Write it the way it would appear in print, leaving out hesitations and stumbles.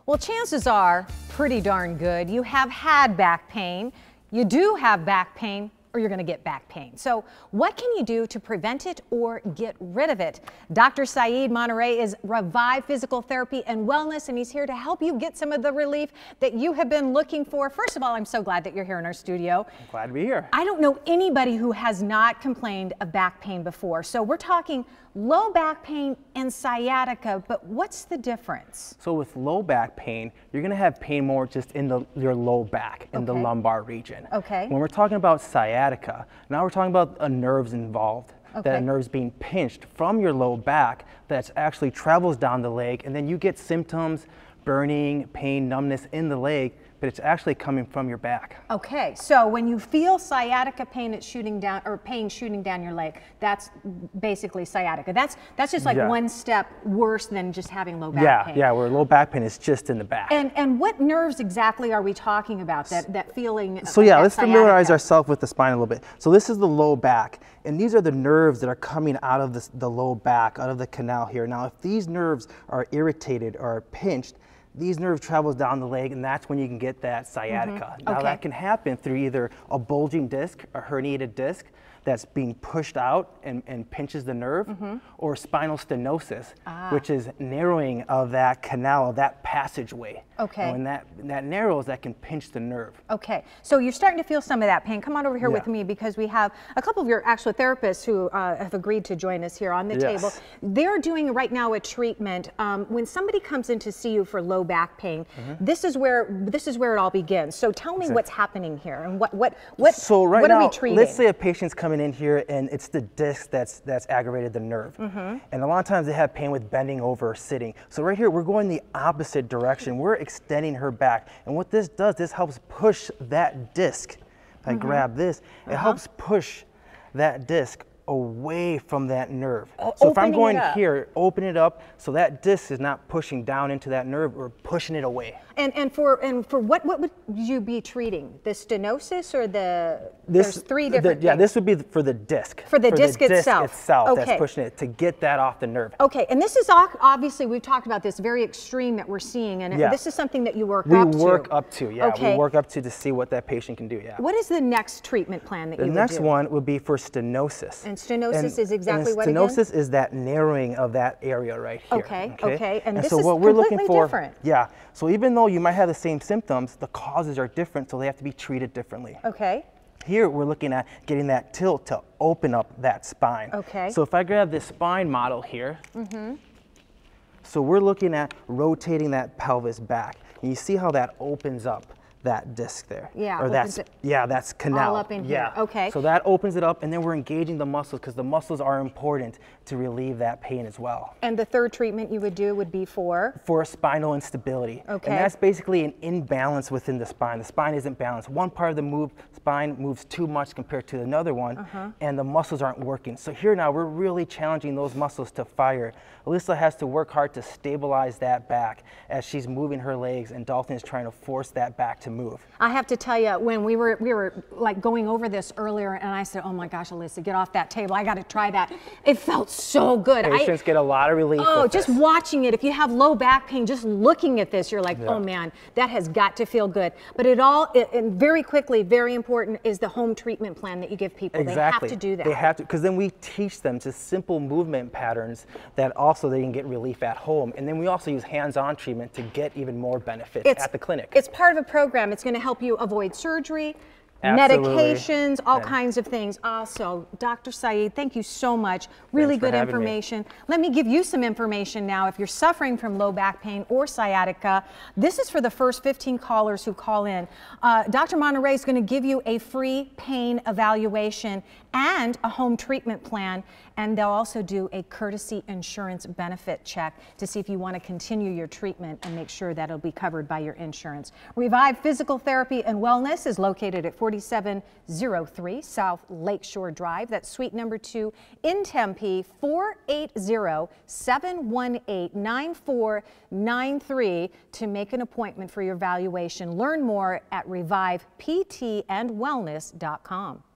Well, chances are pretty darn good you have had back pain, you do have back pain, or you're going to get back pain. So what can you do to prevent it or get rid of it? Dr. Saeed Monterey is Revive Physical Therapy and Wellness, and he's here to help you get some of the relief that you have been looking for. First of all, I'm so glad that you're here in our studio. I'm glad to be here. I don't know anybody who has not complained of back pain before. So we're talking low back pain and sciatica, but what's the difference? So with low back pain, you're going to have pain more just in your low back, in the lumbar region. Okay. When we're talking about sciatica, now we're talking about nerves involved. Okay. That nerve's being pinched from your low back that actually travels down the leg, and then you get symptoms, burning, pain, numbness in the leg, but it's actually coming from your back. Okay, so when you feel sciatica pain, it's shooting down, or pain shooting down your leg, that's basically sciatica. That's just like one step worse than just having low back pain. Yeah, where low back pain is just in the back. And what nerves exactly are we talking about, that feeling? So yeah, let's familiarize ourselves with the spine a little bit. So this is the low back, and these are the nerves that are coming out of the low back, out of the canal here. Now, if these nerves are irritated or pinched, these nerves travels down the leg, and that's when you can get that sciatica. Now that can happen through either a bulging disc, a herniated disc that's being pushed out and pinches the nerve, or spinal stenosis, which is narrowing of that canal, that passageway. Okay. And when that narrows, that can pinch the nerve. Okay, so you're starting to feel some of that pain. Come on over here with me, because we have a couple of your actual therapists who have agreed to join us here on the table. They're doing right now a treatment. When somebody comes in to see you for low back pain, this is where it all begins. So tell me what's happening here, and what are we treating? Let's say a patient's coming in here and it's the disc that's aggravated the nerve. And a lot of times they have pain with bending over or sitting. So right here, we're going the opposite direction. We're extending her back. And what this does, this helps push that disc. If I grab this, it helps push that disc away from that nerve. So if I'm going here, open it up, so that disc is not pushing down into that nerve, or pushing it away. And for what would you be treating? The stenosis or there's three different things. Yeah, this would be for the disc. For the disc itself. That's pushing it to get that off the nerve. Okay, and this is obviously, we've talked about this very extreme that we're seeing, and this is something that you work up to. We work up to, we work up to see what that patient can do, What is the next treatment plan that you would do? The next one would be for stenosis. And stenosis is exactly what again? Stenosis is that narrowing of that area right here. Okay. And this so is what we're looking completely for, different. Yeah, so even though you might have the same symptoms, the causes are different, so they have to be treated differently. Okay. Here we're looking at getting that tilt to open up that spine. Okay. So if I grab this spine model here, so we're looking at rotating that pelvis back. And you see how that opens up that disc there. Yeah. Or that's canal. All up in here. Okay. So that opens it up, and then we're engaging the muscles, because the muscles are important to relieve that pain as well. And the third treatment you would do would be for? For spinal instability. Okay. And that's basically an imbalance within the spine. The spine isn't balanced. One part of the spine moves too much compared to another one, and the muscles aren't working. So here now, we're really challenging those muscles to fire. Alyssa has to work hard to stabilize that back as she's moving her legs, and Dalton is trying to force that back to move. I have to tell you, when we were like going over this earlier, and I said, oh my gosh, Alyssa, get off that table. I got to try that. It felt so good. Patients get a lot of relief. Oh, just watching it. If you have low back pain, just looking at this, you're like, oh man, that has got to feel good. But and very quickly, very important is the home treatment plan that you give people. Exactly. They have to do that. They have to, because then we teach them just simple movement patterns that also they can get relief at home. And then we also use hands-on treatment to get even more benefits at the clinic. It's part of a program. It's going to help you avoid surgery, medications, all kinds of things. Also, Dr. Saeed, thank you so much. Really good information. Let me give you some information now. If you're suffering from low back pain or sciatica, this is for the first 15 callers who call in. Dr. Monterey is going to give you a free pain evaluation and a home treatment plan, and they'll also do a courtesy insurance benefit check to see if you want to continue your treatment and make sure that it'll be covered by your insurance. Revive Physical Therapy and Wellness is located at 4703 South Lakeshore Drive. That's suite number 2 in Tempe. 480-718-9493 to make an appointment for your evaluation. Learn more at reviveptandwellness.com.